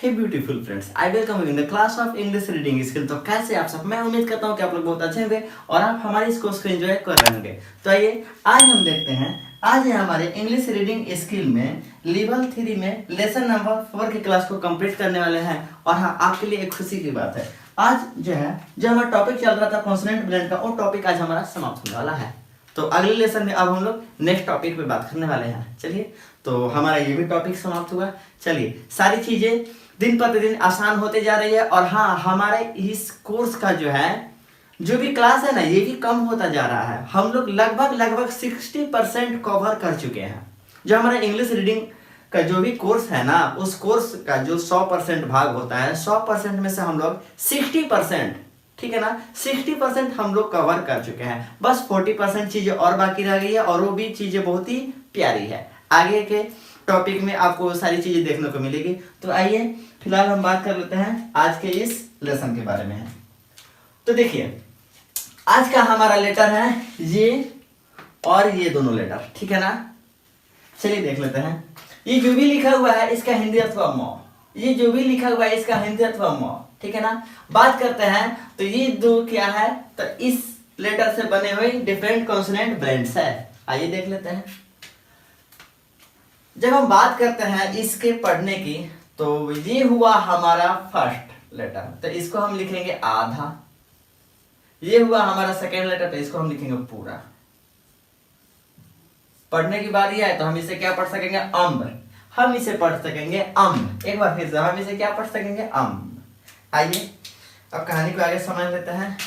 Hey beautiful friends, I welcome you in the class of English reading skill. तो कैसे आप सब, मैं उम्मीद करता हूँ कि आप लोग बहुत अच्छे होंगे और आप हमारे इस कोर्स को एंजॉय कर रहे होंगे। तो आइए आज हम देखते हैं, आज है हमारे इंग्लिश रीडिंग स्किल में लेवल 3 में लेसन नंबर 4 की क्लास को कंप्लीट करने वाले हैं। और हाँ, आपके लिए एक खुशी की बात है, आज जो हमारा टॉपिक चल रहा था कॉन्सोनेंट ब्लेंड का, वो टॉपिक आज हमारा समाप्त होने वाला है। तो अगले लेसन में अब हम लोग नेक्स्ट टॉपिक पे बात करने वाले हैं। चलिए, तो हमारा ये भी टॉपिक समाप्त हुआ। चलिए, सारी चीजें दिन प्रतिदिन आसान होते जा रही है। और हाँ, हमारे इस कोर्स का जो भी क्लास है ना, ये भी कम होता जा रहा है। हम लोग लगभग 60% कवर कर चुके हैं। जो हमारा इंग्लिश रीडिंग का जो भी कोर्स है ना, उस कोर्स का जो 100% भाग होता है, 100% में से हम लोग 60%, ठीक है ना, 60% हम लोग कवर कर चुके हैं। बस 40% चीजें और बाकी रह गई है, और वो भी चीजें बहुत ही प्यारी है। आगे के टॉपिक में आपको सारी चीजें देखने को मिलेगी। तो आइए फिलहाल हम बात कर लेते हैं आज के इस लेसन के बारे में। तो देखिए, आज का हमारा लेटर है ये और ये दोनों लेटर, ठीक है ना। चलिए देख लेते हैं। ये जो भी लिखा हुआ है इसका हिंदी अथवा मौ, ये जो भी लिखा हुआ है इसका हिंदी अथवा मौ, ठीक है ना। बात करते हैं तो ये दो क्या है, तो इस लेटर से बने हुए डिफरेंट कॉन्सोनेंट ब्लेंड्स है। आइए देख लेते हैं। जब हम बात करते हैं इसके पढ़ने की, तो ये हुआ हमारा फर्स्ट लेटर, तो इसको हम लिखेंगे आधा। ये हुआ हमारा सेकेंड लेटर, तो इसको हम लिखेंगे पूरा। पढ़ने की बारी है तो हम इसे क्या पढ़ सकेंगे, अम्ब। हम इसे पढ़ सकेंगे अम्ब। एक बार फिर से हम इसे क्या पढ़ सकेंगे, अम्ब। आइए अब कहानी को आगे समझ लेते हैं,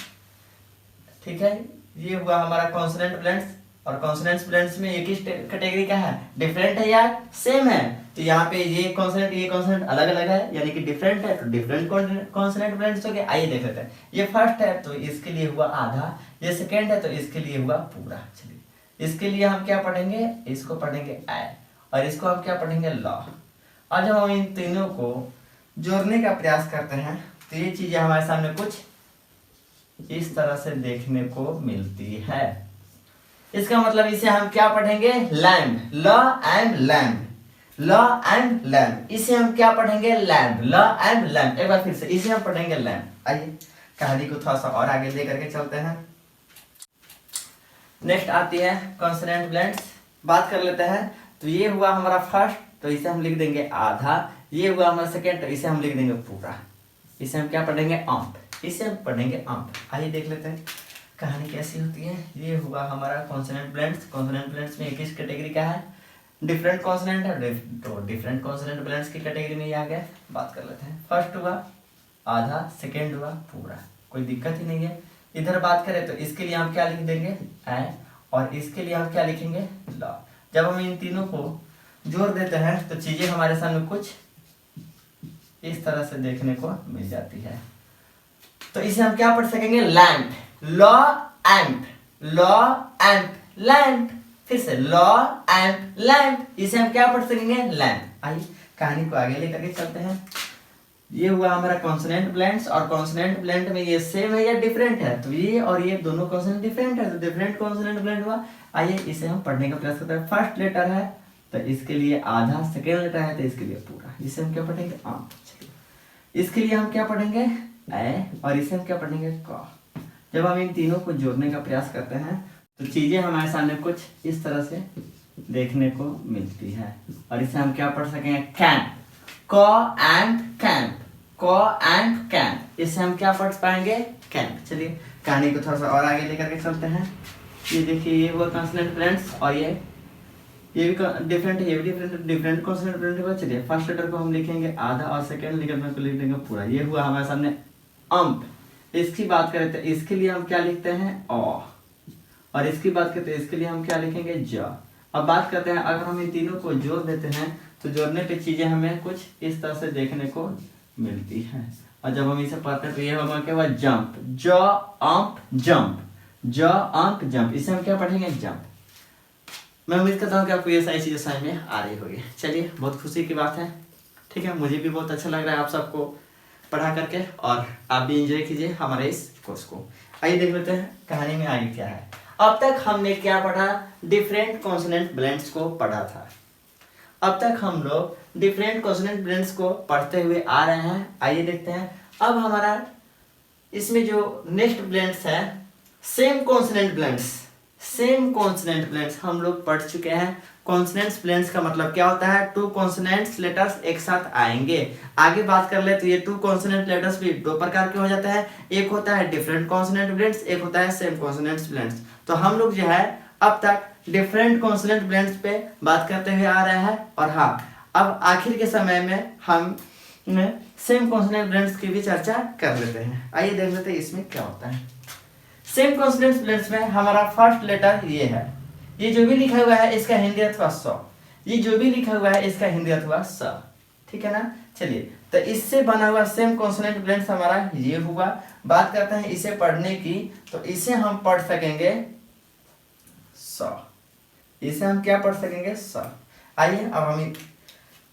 ठीक है। ये हुआ हमारा कॉन्सोनेंट ब्लेंड्स, और कॉन्सोनेंट्स ब्लेंड्स में ये किस कैटेगरी का है, डिफरेंट है या सेम है। तो यहाँ पे ये कॉन्सोनेंट अलग अलग है, यानी कि डिफरेंट है, तो डिफरेंट कॉन्सोनेंट ब्लेंड्स हो गए। आइए देख लेते हैं। ये फर्स्ट है तो इसके लिए हुआ आधा, ये सेकेंड है तो इसके लिए हुआ पूरा। चलिए, इसके लिए हम क्या पढ़ेंगे, इसको पढ़ेंगे आई, और इसको हम क्या पढ़ेंगे, लॉ। और जब हम इन तीनों को जोड़ने का प्रयास करते हैं तो ये चीजें हमारे सामने कुछ इस तरह से देखने को मिलती है। इसका मतलब इसे हम क्या पढ़ेंगे, lamb, law and lamb, law and lamb. इसे हम क्या पढ़ेंगे, लैम्ब, लॉ एंड लैम्ब। एक बार फिर से इसे हम पढ़ेंगे लैम्ब। आइए कहानी को थोड़ा सा और आगे लेकर के चलते हैं। नेक्स्ट आती है कॉन्सोनेंट ब्लेंड्स। बात कर लेते हैं। तो ये हुआ हमारा फर्स्ट, तो इसे हम लिख देंगे आधा। ये हुआ हमारा सेकेंड, तो इसे हम लिख देंगे पूरा। इसे हम क्या पढ़ेंगे, अम्प। इसे हम पढ़ेंगे अम्प। आइए देख लेते हैं कहानी कैसी होती है। ये हुआ हमारा कॉन्सोनेंट ब्लेंड्स। कॉन्सोनेंट ब्लेंड्स में किस कैटेगरी का है, डिफरेंट कॉन्सोनेंट है, तो डिफरेंट कॉन्सोनेंट ब्लेंड्स की कैटेगरी में ही आ गया। बात कर लेते हैं। फर्स्ट हुआ आधा, सेकेंड हुआ पूरा, कोई दिक्कत ही नहीं है। इधर बात करें तो इसके लिए हम क्या लिख देंगे, आई, और इसके लिए हम क्या लिखेंगे, लॉ। जब हम इन तीनों को जोड़ देते हैं तो चीजें हमारे सामने कुछ इस तरह से देखने को मिल जाती है। तो इसे हम क्या पढ़ सकेंगे, land, law and, law and land. फिर से लॉ एंड लैंड, इसे हम क्या पढ़ सकेंगे, लैंड। आइए कहानी को आगे लेकर के चलते हैं। ये हुआ हमारा कॉन्सोनेंट ब्लेंड्स, और कॉन्सोनेंट ब्लेंड में ये सेम है या डिफरेंट है, तो ये और ये दोनों कॉन्सोनेंट डिफरेंट है, तो डिफरेंट कॉन्सोनेंट ब्लेंड हुआ। आइए इसे हम पढ़ने का प्रयास करते हैं। फर्स्ट लेटर है तो इसके लिए आधा, सेकेंड लेटर है तो इसके लिए पूरा। इसे हम क्या पढ़ेंगे, आम। इसके लिए हम क्या पढ़ेंगे, ए, और इसे हम क्या पढ़ेंगे, क। जब हम इन तीनों को जोड़ने का प्रयास करते हैं तो चीजें हमारे सामने कुछ इस तरह से देखने को मिलती है, और इसे हम क्या पढ़ सकेंगे, कैंप, क एंड कैंप, क एंड कैंप। इसे हम क्या पढ़ पाएंगे, कैंप। चलिए कहानी को थोड़ा सा और आगे लेकर के चलते हैं। ये देखिए, ये वो कॉन्सोनेंट ब्लेंड्स, और ये भी डिफरेंट है, ये भी डिफरेंट कॉन्सोनेंट ब्लेंड होगा। चलिए फर्स्ट लेटर को हम लिखेंगे आधा, और सेकेंड लेटर को लिख देंगे पूरा। ये हुआ हमारे सामने अम्प। इसकी बात करें तो इसके लिए हम क्या लिखते हैं, अ, और इसकी बात करते हैं इसके लिए हम क्या लिखेंगे, ज। अब बात करते हैं, अगर हम इन तीनों को जोड़ देते हैं तो जोड़ने पे चीजें हमें कुछ इस तरह से देखने को मिलती है। और जब हम इसे पढ़ते हैं तो ये हमारा क्या हुआ, जंप, ज अम्प जंप, ज अम्प जंप। इसे हम क्या पढ़ेंगे, जंप। मैं उम्मीद करता हूँ कि आपको ये सारी चीजें समझ में आ रही होगी। चलिए, बहुत खुशी की बात है, ठीक है। मुझे भी बहुत अच्छा लग रहा है आप सबको पढ़ा करके, और आप भी एंजॉय कीजिए हमारे इस कोर्स को। आइए देख लेते हैं कहानी में आगे क्या है। अब तक हमने क्या पढ़ा, डिफरेंट कॉन्सोनेंट ब्लेंड्स को पढ़ा था। अब तक हम लोग डिफरेंट कॉन्सोनेंट ब्लेंड्स को पढ़ते हुए आ रहे हैं। आइए देखते हैं अब हमारा इसमें जो नेक्स्ट ब्लेंड्स है same consonant blends. Same consonant blends हम लोग पढ़ चुके हैं। कॉन्सोनेंट्स ब्लेंड्स का मतलब क्या होता है, टू कॉन्सोनेंट्स लेटर्स एक साथ आएंगे। आगे बात कर ले तो ये टू कॉन्सोनेंट लेटर्स भी दो प्रकार के हो जाते हैं, एक होता है डिफरेंट कॉन्सोनेंट ब्लेंड्स, एक होता है सेम कॉन्सोनेंट्स ब्लेंड्स। तो हम लोग जो है अब तक डिफरेंट कॉन्सोनेंट ब्लेंड्स पे बात करते हुए आ रहे हैं, और हाँ अब आखिर के समय में हम सेम कॉन्सोनेंट ब्लेंड्स की भी चर्चा कर लेते हैं। आइए देख लेते हैं इसमें क्या होता है। सेम कॉन्सोनेंट ब्लेंड्स में हमारा फर्स्ट लेटर ये है, ये जो भी लिखा हुआ है इसका हिंदी अथवा स, ये जो भी लिखा हुआ है इसका हिंदी अथवा स, ठीक है ना। चलिए तो इससे बना हुआ सेम कॉन्सोनेंट ब्लेंड्स हमारा ये हुआ। बात करते हैं इसे पढ़ने की, तो इसे हम पढ़ सकेंगे स, इसे हम क्या पढ़ सकेंगे स। आइए अब हम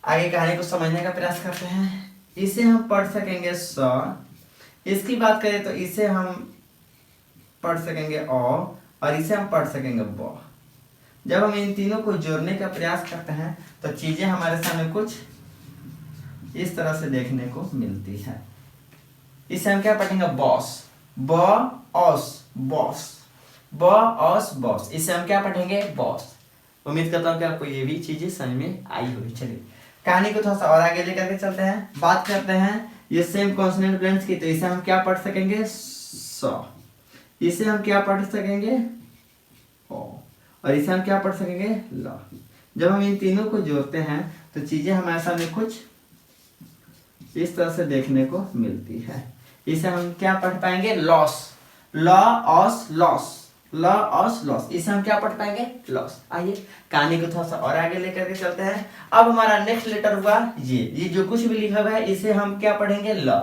आगे कहानी को समझने का प्रयास करते हैं। इसे हम पढ़ सकेंगे स, इसकी बात करें तो इसे हम पढ़ सकेंगे अ, और इसे हम पढ़ सकेंगे ब। जब हम इन तीनों को जोड़ने का प्रयास करते हैं तो चीजें हमारे सामने कुछ इस तरह से देखने को मिलती है। इसे हम क्या पढ़ेंगे बॉस, ब ऑस बॉस, ब ऑस बॉस, इसे हम क्या पढ़ेंगे बॉस। उम्मीद करता हूँ कि आपको ये भी चीजें समझ में आई होगी। चलिए कहानी को थोड़ा सा और आगे लेकर के चलते हैं। बात करते हैं ये सेम कॉन्सोनेंट ब्लेंड्स की, तो इसे हम क्या पढ़ सकेंगे स, इसे हम क्या पढ़ सकेंगे ओ, और इसे हम क्या पढ़ सकेंगे ल। जब हम इन तीनों को जोड़ते हैं तो चीजें हमारे सामने कुछ इस तरह से देखने को मिलती है। इसे हम क्या पढ़ पाएंगे लॉस, ल ऑस लॉस, ल ऑस लॉस, इसे हम क्या पढ़ पाएंगे लॉस। आइए कहानी को थोड़ा सा और आगे लेकर के चलते हैं। अब हमारा नेक्स्ट लेटर हुआ ये जो कुछ भी लिखा हुआ है इसे हम क्या पढ़ेंगे ल,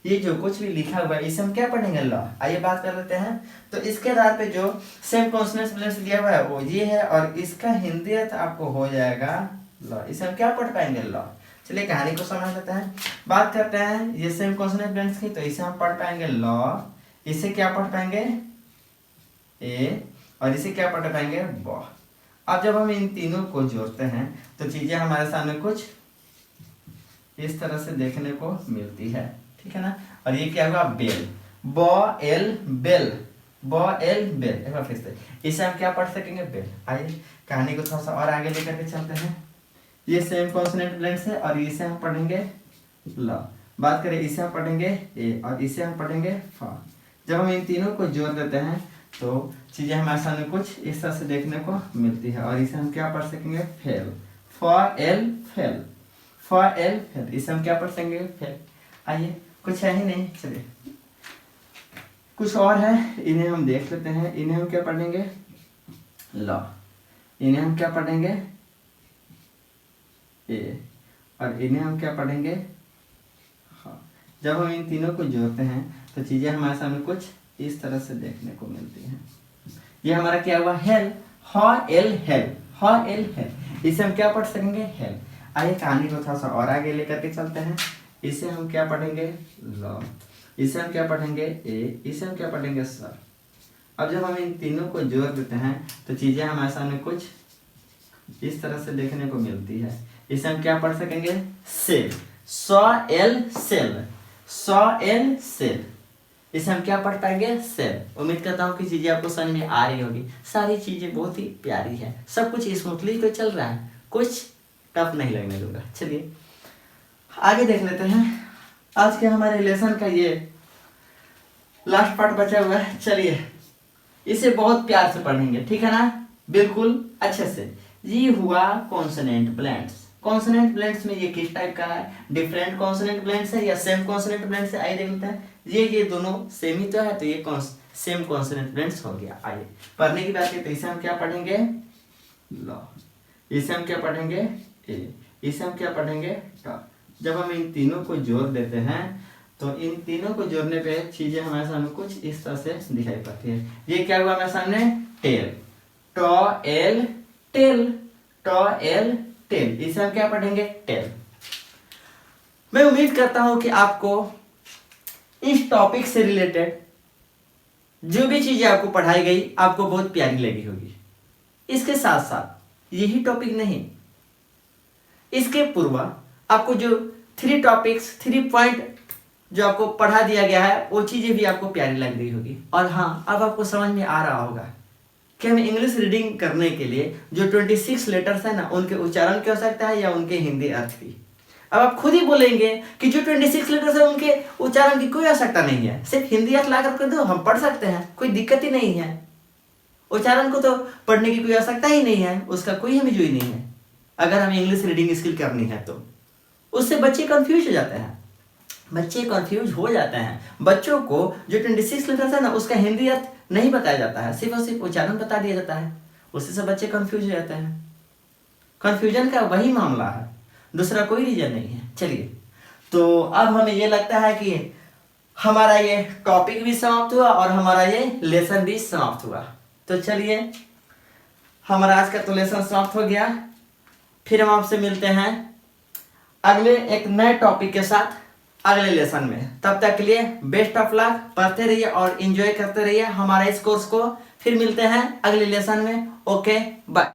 ये जो कुछ भी लिखा हुआ है इसे हम क्या पढ़ेंगे ल। आइए बात कर लेते हैं। तो इसके आधार पे जो सेम कॉन्सोनेंट ब्लेंड्स दिया हुआ है वो ये है, और इसका हिंदी अर्थ आपको हो जाएगा ल, इसे हम क्या पढ़ पाएंगे ल। चलिए कहानी को समझ लेते हैं। बात करते हैं ये सेम कॉन्सोनेंट ब्लेंड्स की, तो इसे हम पढ़ पाएंगे ल, इसे क्या पढ़ पाएंगे ए, और इसे क्या पढ़ पाएंगे ब। अब जब हम इन तीनों को जोड़ते हैं तो चीजें हमारे सामने कुछ इस तरह से देखने को मिलती है, ठीक है ना। और ये क्या हुआ बेल, ब एल बेल, ब एल बेल। एक बार फिर से इसे हम क्या पढ़ सकेंगे बेल। आइए कहानी को थोड़ा सा और आगे लेकर के चलते हैं। ये सेम कॉन्सोनेंट ब्लेंड्स है और इसे हम पढ़ेंगे ल। बात करें इसे हम पढ़ेंगे ए, और इसे हम पढ़ेंगे फ। जब हम इन तीनों को जोड़ देते हैं तो चीजें हमारे सामने कुछ इस तरह से देखने को मिलती है, और इसे हम क्या पढ़ सकेंगे फेल, फ एल फेल, फ एल फेल, इसे हम क्या पढ़ सकेंगे फेल। आइए कुछ है ही नहीं, चलिए कुछ और है, इन्हें हम देख लेते हैं। इन्हें हम क्या पढ़ेंगे ल, इन्हें हम क्या पढ़ेंगे ए, और इन्हें हम क्या पढ़ेंगे हाँ। जब हम इन तीनों को जोड़ते हैं तो चीजें हमारे सामने कुछ इस तरह से देखने को मिलती हैं। ये हमारा क्या हुआ हेल, ह एल हेल, ह एल हेल, इसे हम क्या पढ़ सकेंगे हेल। आइए कहानी को थोड़ा सा और आगे लेकर के चलते हैं। इसे हम क्या पढ़ेंगे ल, इसे हम क्या पढ़ेंगे ए, इसे हम क्या पढ़ेंगे स। अब जब हम इन तीनों को जोड़ देते हैं तो चीजें हमारे सामने कुछ इस तरह से देखने को मिलती है। इसे हम क्या पढ़ सकेंगे सेल, स एल सेल, स एल सेल, इसे हम क्या पढ़ पाएंगे सेल। उम्मीद करता हूँ कि चीजें आपको समझ में आ रही होगी। सारी चीजें बहुत ही प्यारी है, सब कुछ स्मूथली तो चल रहा है, कुछ टफ नहीं लगने दूंगा। चलिए आगे देख लेते हैं। आज के हमारे लेसन का ये लास्ट पार्ट बचा हुआ है। चलिए इसे बहुत प्यार से पढ़ेंगे, ठीक है ना, बिल्कुल अच्छे से। ये हुआ कॉन्सोनेंट ब्लेंड्स। कॉन्सोनेंट ब्लेंड्स में ये किस टाइप का है, डिफरेंट कॉन्सोनेंट ब्लेंड्स है या सेम कॉन्सोनेंट ब्लेंड्स है। आइए देख लेते हैं। ये दोनों सेम ही तो है, तो ये सेम कॉन्सोनेंट ब्लेंड्स हो गया। आइए पढ़ने की बात करें तो इसे हम क्या पढ़ेंगे ल, इसे हम क्या पढ़ेंगे ए, इसे हम क्या पढ़ेंगे ट। जब हम इन तीनों को जोड़ देते हैं तो इन तीनों को जोड़ने पे चीजें हमारे सामने कुछ इस तरह से दिखाई पड़ती है। ये क्या हुआ हमारे सामने टेल, ट एल टेल, ट एल टेल, इसे हम क्या पढ़ेंगे टेल। मैं उम्मीद करता हूं कि आपको इस टॉपिक से रिलेटेड जो भी चीजें आपको पढ़ाई गई आपको बहुत प्यारी लगी होगी। इसके साथ साथ यही टॉपिक नहीं, इसके पूर्व आपको जो 3 टॉपिक्स 3 पॉइंट जो आपको पढ़ा दिया गया है वो चीज़ें भी आपको प्यारी लग रही होगी। और हाँ, अब आपको समझ में आ रहा होगा कि हमें इंग्लिश रीडिंग करने के लिए जो 26 लेटर्स है ना, उनके उच्चारण की आवश्यकता है या उनके हिंदी अर्थ की। अब आप खुद ही बोलेंगे कि जो 26 लेटर्स है उनके उच्चारण की कोई आवश्यकता नहीं है, सिर्फ हिंदी अर्थ ला कर दो, हम पढ़ सकते हैं, कोई दिक्कत ही नहीं है। उच्चारण को तो पढ़ने की कोई आवश्यकता ही नहीं है, उसका कोई हमें जो ही नहीं है। अगर हमें इंग्लिश रीडिंग स्किल करनी है तो उससे बच्चे कंफ्यूज हो जाते हैं। बच्चों को जो 26 लेटर्स है ना, उसका हिंदी अर्थ नहीं बताया जाता है, सिर्फ और सिर्फ उच्चारण बता दिया जाता है। उससे सब बच्चे कंफ्यूज हो जाते हैं। कंफ्यूजन का वही मामला है, दूसरा कोई रीजन नहीं है। चलिए, तो अब हमें ये लगता है कि हमारा ये टॉपिक भी समाप्त हुआ और हमारा ये लेसन भी समाप्त हुआ। तो चलिए, हमारा आज का तो लेसन समाप्त हो गया। फिर हम आपसे मिलते हैं अगले एक नए टॉपिक के साथ अगले लेसन में। तब तक के लिए बेस्ट ऑफ लक, पढ़ते रहिए और एंजॉय करते रहिए हमारे इस कोर्स को। फिर मिलते हैं अगले लेसन में। Okay, bye.